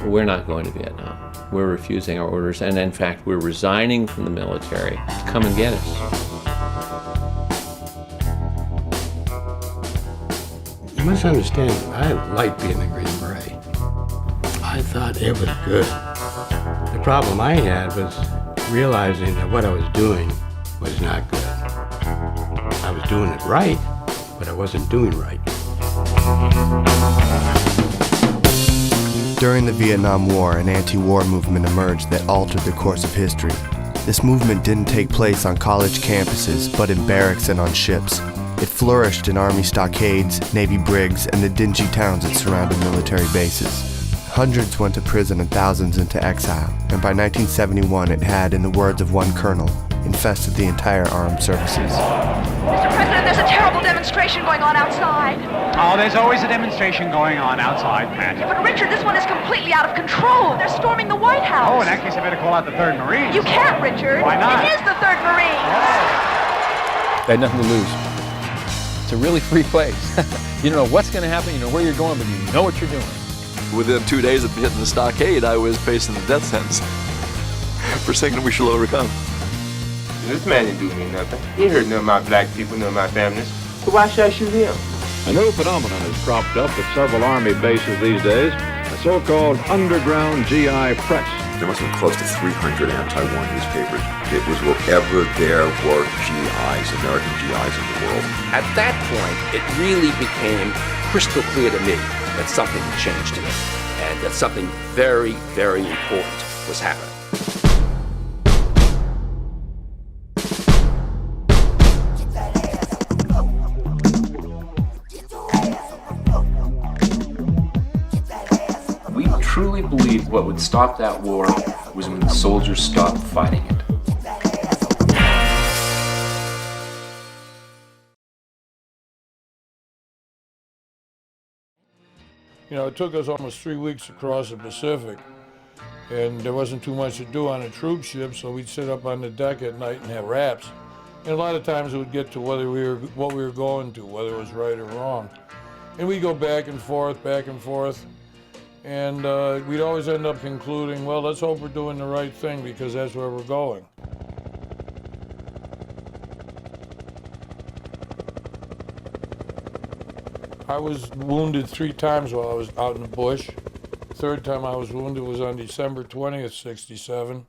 We're not going to Vietnam. We're refusing our orders, and in fact, we're resigning from the military to come and get us. You must understand, I liked being a Green Beret. I thought it was good. The problem I had was realizing that what I was doing was not good. I was doing it right, but I wasn't doing right. During the Vietnam War, an anti-war movement emerged that altered the course of history. This movement didn't take place on college campuses, but in barracks and on ships. It flourished in Army stockades, Navy brigs, and the dingy towns that surrounded military bases. Hundreds went to prison and thousands into exile, and by 1971 it had, in the words of one colonel, infested the entire armed services. Mr. President, there's a terrible demonstration going on outside. Oh, there's always a demonstration going on outside, Pat. Yeah, but Richard, this one is completely out of control. They're storming the White House. Oh, in that case, I better call out the 3rd Marines. You can't, Richard. Why not? It is the 3rd Marines. I had nothing to lose. It's a really free place. You don't know what's going to happen, you know where you're going, but you know what you're doing. Within 2 days of hitting the stockade, I was facing the death sentence for saying that we shall overcome. This man didn't do me nothing. He hurt none of my black people, none of my families. So why should I shoot him? A new phenomenon has cropped up at several Army bases these days, a so-called underground GI press. There must have been close to 300 anti-war newspapers. It was wherever there were GIs, American GIs in the world. At that point, it really became crystal clear to me that something had changed here, and that something very, very important was happening. We truly believed what would stop that war was when the soldiers stopped fighting it. You know, it took us almost 3 weeks to cross the Pacific, and there wasn't too much to do on a troop ship, so we'd sit up on the deck at night and have raps. And a lot of times it would get to what we were going to, whether it was right or wrong. And we'd go back and forth, and we'd always end up concluding, well, let's hope we're doing the right thing because that's where we're going. I was wounded 3 times while I was out in the bush. The 3rd time I was wounded was on December 20th, '67,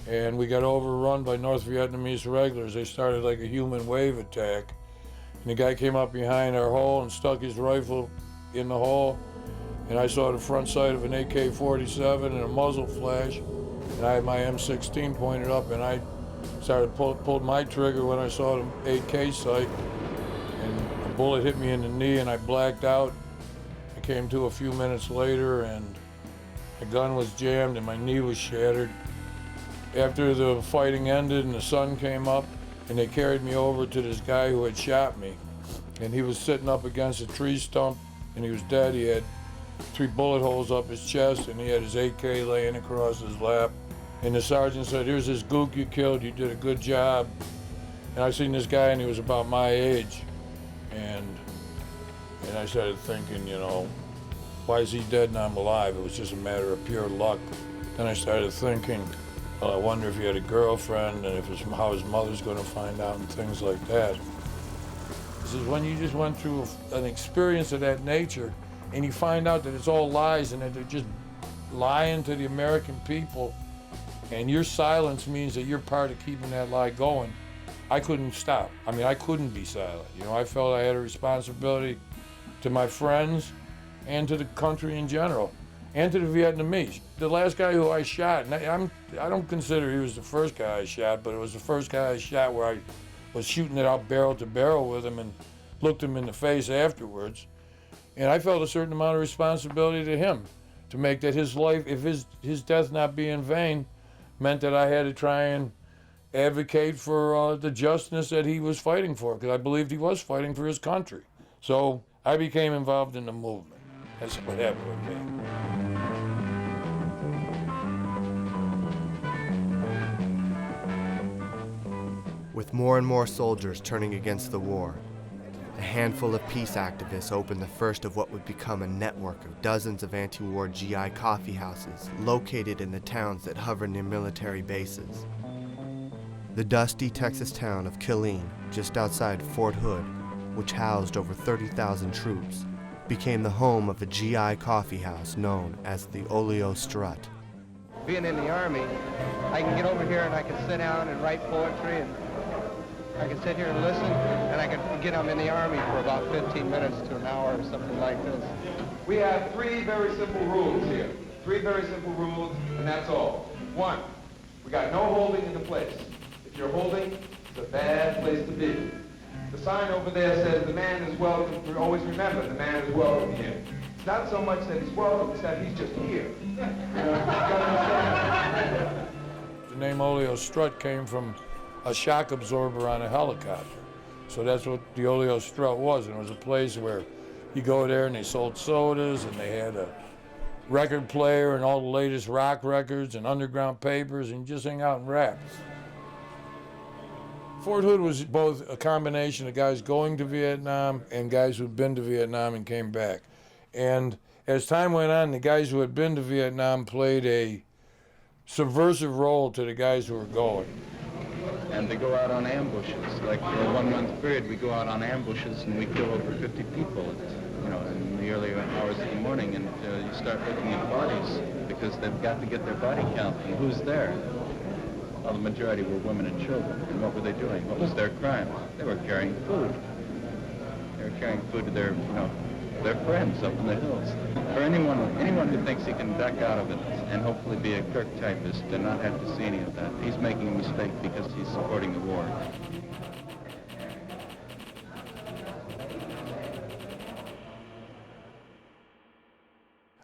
and we got overrun by North Vietnamese regulars. They started like a human wave attack, and the guy came up behind our hole and stuck his rifle in the hole, and I saw the front sight of an AK-47 and a muzzle flash, and I had my M16 pointed up, and I started pulled my trigger when I saw the AK sight, and a bullet hit me in the knee, and I blacked out. I came to a few minutes later, and the gun was jammed, and my knee was shattered. After the fighting ended and the sun came up, and they carried me over to this guy who had shot me, and he was sitting up against a tree stump, and he was dead. He had 3 bullet holes up his chest, and he had his AK laying across his lap. And the sergeant said, "Here's this gook you killed, you did a good job." And I seen this guy, and he was about my age. And I started thinking, you know, why is he dead and I'm alive? It was just a matter of pure luck. Then I started thinking, well, I wonder if he had a girlfriend and how his mother's going to find out and things like that. This is when you just went through an experience of that nature and you find out that it's all lies and that they're just lying to the American people, and your silence means that you're part of keeping that lie going. I couldn't stop. I mean, I couldn't be silent. You know, I felt I had a responsibility to my friends and to the country in general, and to the Vietnamese. The last guy who I shot, and I don't consider he was the first guy I shot, but it was the first guy I shot where I was shooting it out barrel to barrel with him and looked him in the face afterwards. And I felt a certain amount of responsibility to him to make that his life, if his death not be in vain, meant that I had to try and advocate for the justice that he was fighting for, because I believed he was fighting for his country. So I became involved in the movement. That's what happened with me. With more and more soldiers turning against the war, a handful of peace activists opened the first of what would become a network of dozens of anti-war GI coffee houses located in the towns that hover near military bases. The dusty Texas town of Killeen, just outside Fort Hood, which housed over 30,000 troops, became the home of a GI coffee house known as the Oleo Strut. Being in the Army, I can get over here and I can sit down and write poetry, and I can sit here and listen, and I can forget I'm in the Army for about 15 minutes to an hour or something like this. We have three very simple rules here. Three very simple rules, and that's all. One, we got no holding in the place. If you're holding, it's a bad place to be. The sign over there says the man is welcome. Always remember, the man is welcome here. It's not so much that he's welcome, it's that he's just here. The name Oleo Strut came from a shock absorber on a helicopter. So that's what the Oleo Strut was, and it was a place where you go there and they sold sodas and they had a record player and all the latest rock records and underground papers, and you just hang out and rap. Fort Hood was both a combination of guys going to Vietnam and guys who'd been to Vietnam and came back. And as time went on, the guys who had been to Vietnam played a subversive role to the guys who were going. And they go out on ambushes. Like for a 1 month period, we go out on ambushes and we kill over 50 people, in the early hours of the morning. And you start looking at bodies because they've got to get their body count. And who's there? Well, the majority were women and children. And what were they doing? What was their crime? They were carrying food. They were carrying food to their friends up in the hills. For anyone who thinks he can duck out of it and hopefully be a Kirk typist and not have to see any of that, he's making a mistake because he's supporting the war.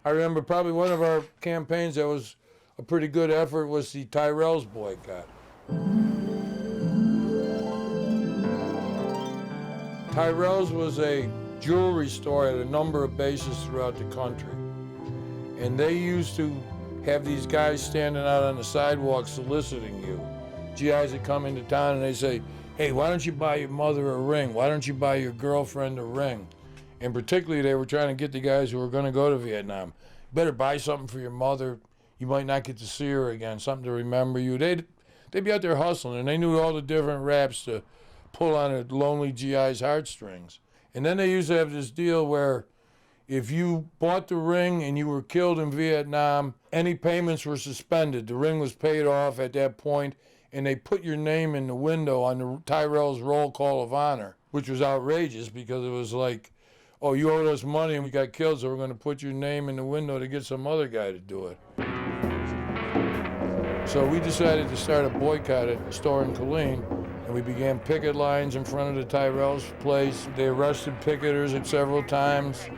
I remember probably one of our campaigns that was a pretty good effort was the Tyrells boycott. Tyrells was a jewelry store at a number of bases throughout the country. And they used to have these guys standing out on the sidewalk soliciting you. GIs would come into town and they say, hey, why don't you buy your mother a ring? Why don't you buy your girlfriend a ring? And particularly they were trying to get the guys who were going to go to Vietnam. You better buy something for your mother. You might not get to see her again, something to remember you. They'd be out there hustling, and they knew all the different raps to pull on a lonely GI's heartstrings. And then they used to have this deal where if you bought the ring and you were killed in Vietnam, any payments were suspended. The ring was paid off at that point, and they put your name in the window on the Tyrells Roll Call of Honor, which was outrageous because it was like, oh, you owed us money and we got killed, so we're going to put your name in the window to get some other guy to do it. So we decided to start a boycott at a store in Killeen, and we began picket lines in front of the Tyrells place. They arrested picketers several times.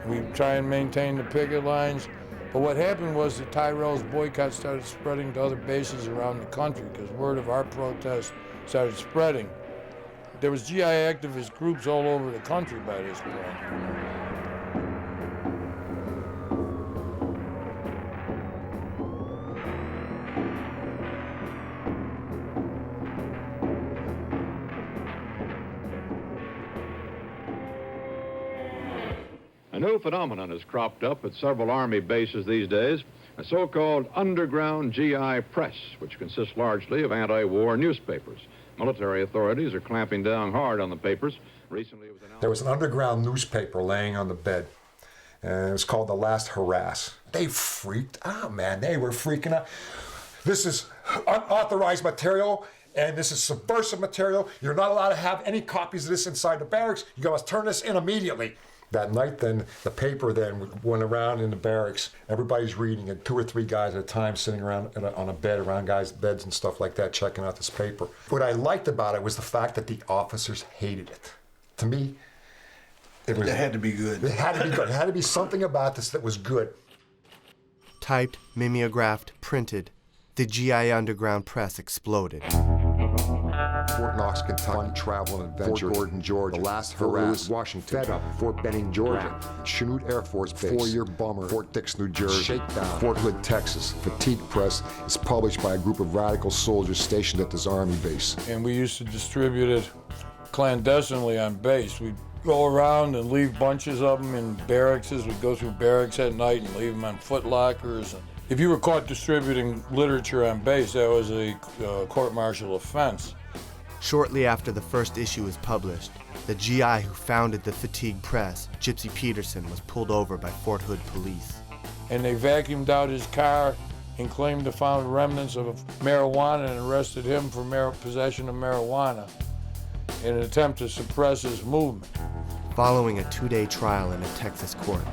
We try and maintain the picket lines. But what happened was the Tyrells boycott started spreading to other bases around the country because word of our protest started spreading. There was GI activist groups all over the country by this point. A new phenomenon has cropped up at several Army bases these days, a so-called underground GI press, which consists largely of anti-war newspapers. Military authorities are clamping down hard on the papers. Recently, it was announced... There was an underground newspaper laying on the bed, and it was called The Last Harass. They freaked out, man. They were freaking out. This is unauthorized material, and this is subversive material. You're not allowed to have any copies of this inside the barracks. You must turn this in immediately. That night then, the paper then went around in the barracks. Everybody's reading it, 2 or 3 guys at a time sitting around on a bed, around guys' beds and stuff like that, checking out this paper. What I liked about it was the fact that the officers hated it. To me, it had to be good. It had to be good. It had to be something about this that was good. Typed, mimeographed, printed, the GI Underground press exploded. Fort Knox, Kentucky, Travel and Adventure, Fort Gordon, Georgia, The Last Harass, Washington, Fed Up, Fort Benning, Georgia, Chanute Air Force Base, 4-Year Bummer, Fort Dix, New Jersey, Shakedown, Fort Hood, Texas. Fatigue Press is published by a group of radical soldiers stationed at this Army base. And we used to distribute it clandestinely on base. We'd go around and leave bunches of them in barracks. We'd go through barracks at night and leave them on foot lockers. If you were caught distributing literature on base, that was a court-martial offense. Shortly after the first issue was published, the GI who founded the Fatigue Press, Gypsy Peterson, was pulled over by Fort Hood police. And they vacuumed out his car and claimed to found remnants of marijuana and arrested him for possession of marijuana in an attempt to suppress his movement. Following a 2-day trial in a Texas court,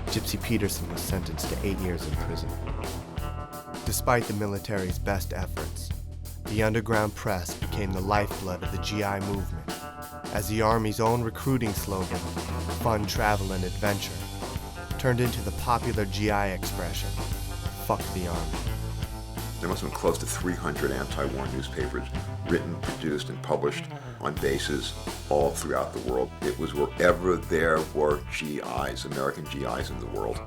Gypsy Peterson was sentenced to 8 years in prison. Despite the military's best efforts, the underground press became the lifeblood of the GI movement, as the Army's own recruiting slogan, "Fun, Travel, and Adventure," turned into the popular GI expression, "Fuck the Army." There must have been close to 300 anti-war newspapers written, produced, and published on bases all throughout the world. It was wherever there were GIs, American GIs in the world.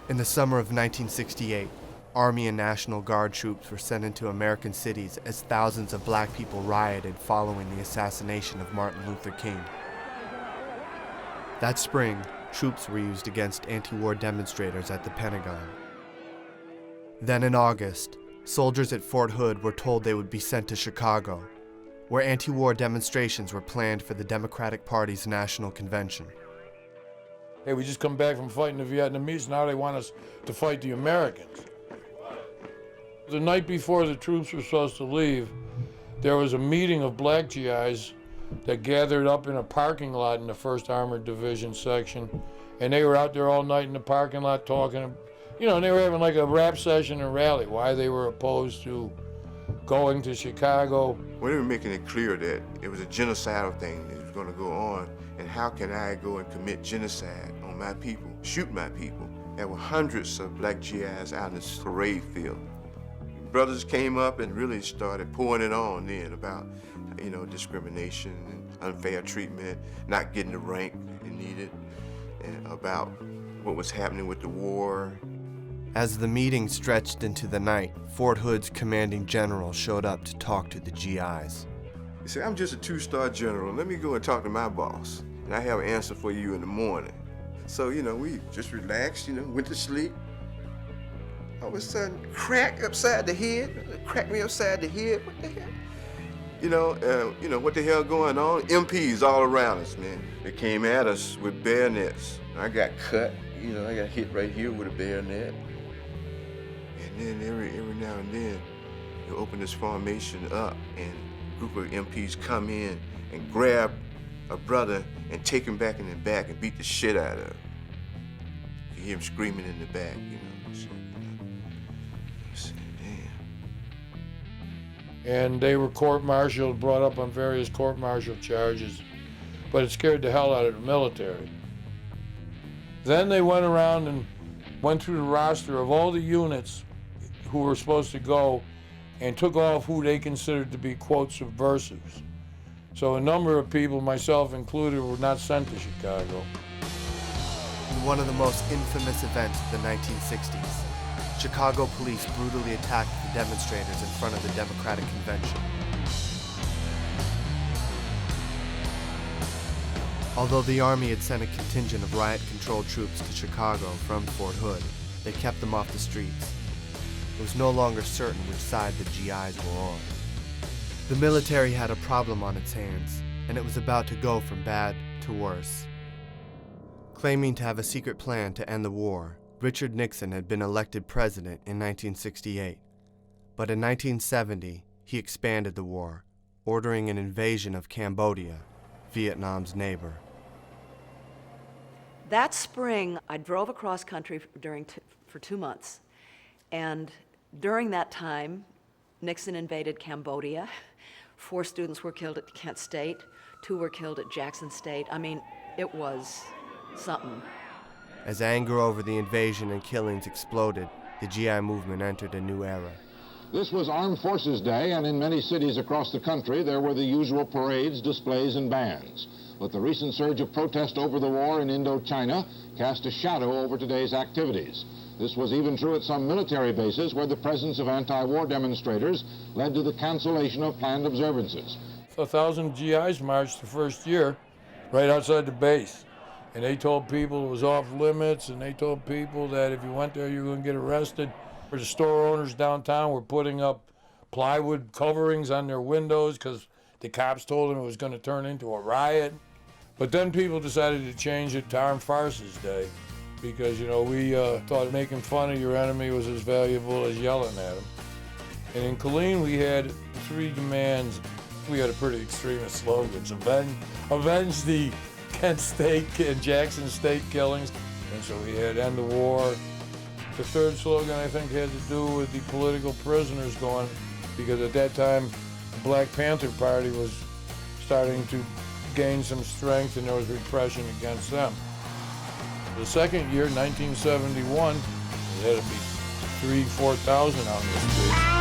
In the summer of 1968, Army and National Guard troops were sent into American cities as thousands of black people rioted following the assassination of Martin Luther King. That spring, troops were used against anti-war demonstrators at the Pentagon. Then in August, soldiers at Fort Hood were told they would be sent to Chicago, where anti-war demonstrations were planned for the Democratic Party's National Convention. Hey, we just come back from fighting the Vietnamese, now they want us to fight the Americans. The night before the troops were supposed to leave, there was a meeting of black GIs that gathered up in a parking lot in the 1st Armored Division section, and they were out there all night in the parking lot talking, you know, and they were having like a rap session and rally, why they were opposed to going to Chicago. Well, they were making it clear that it was a genocidal thing that was going to go on, and how can I go and commit genocide on my people, shoot my people? There were hundreds of black GIs out in this parade field. Brothers came up and really started pouring it on then about, you know, discrimination and unfair treatment, not getting the rank they needed, and about what was happening with the war. As the meeting stretched into the night, Fort Hood's commanding general showed up to talk to the GIs. He said, "I'm just a 2-star general. Let me go and talk to my boss, and I have an answer for you in the morning." So, you know, we just relaxed, you know, went to sleep. All of a sudden, crack upside the head, cracked me upside the head. What the hell? You know what the hell going on? MPs all around us, man. They came at us with bayonets. I got cut, you know, I got hit right here with a bayonet. And then every now and then, you open this formation up, and a group of MPs come in and grab a brother and take him back in the back and beat the shit out of him. You hear him screaming in the back, you know. So, And they were court-martialed, brought up on various court-martial charges, but it scared the hell out of the military. Then they went around and went through the roster of all the units who were supposed to go and took off who they considered to be, quote, subversives. So a number of people, myself included, were not sent to Chicago. In one of the most infamous events of the 1960s, Chicago police brutally attacked the demonstrators in front of the Democratic Convention. Although the Army had sent a contingent of riot-controlled troops to Chicago from Fort Hood, they kept them off the streets. It was no longer certain which side the GIs were on. The military had a problem on its hands, and it was about to go from bad to worse. Claiming to have a secret plan to end the war, Richard Nixon had been elected president in 1968, but in 1970, he expanded the war, ordering an invasion of Cambodia, Vietnam's neighbor. That spring, I drove across country for 2 months, and during that time, Nixon invaded Cambodia. 4 students were killed at Kent State, 2 were killed at Jackson State. I mean, it was something. As anger over the invasion and killings exploded, the GI movement entered a new era. This was Armed Forces Day, and in many cities across the country, there were the usual parades, displays, and bands. But the recent surge of protest over the war in Indochina cast a shadow over today's activities. This was even true at some military bases where the presence of anti-war demonstrators led to the cancellation of planned observances. 1,000 GIs marched the first year right outside the base. And they told people it was off limits, and they told people that if you went there, you were going to get arrested. The store owners downtown were putting up plywood coverings on their windows because the cops told them it was going to turn into a riot. But then people decided to change it to Armed Forces Day because, you know, we thought making fun of your enemy was as valuable as yelling at him. And in Killeen, we had 3 demands. We had a pretty extremist slogans: avenge the Kent State and Jackson State killings. And so we had end the war. The third slogan, I think, had to do with the political prisoners going, because at that time, the Black Panther Party was starting to gain some strength and there was repression against them. The second year, 1971, there had to be 3,000 to 4,000 on the street.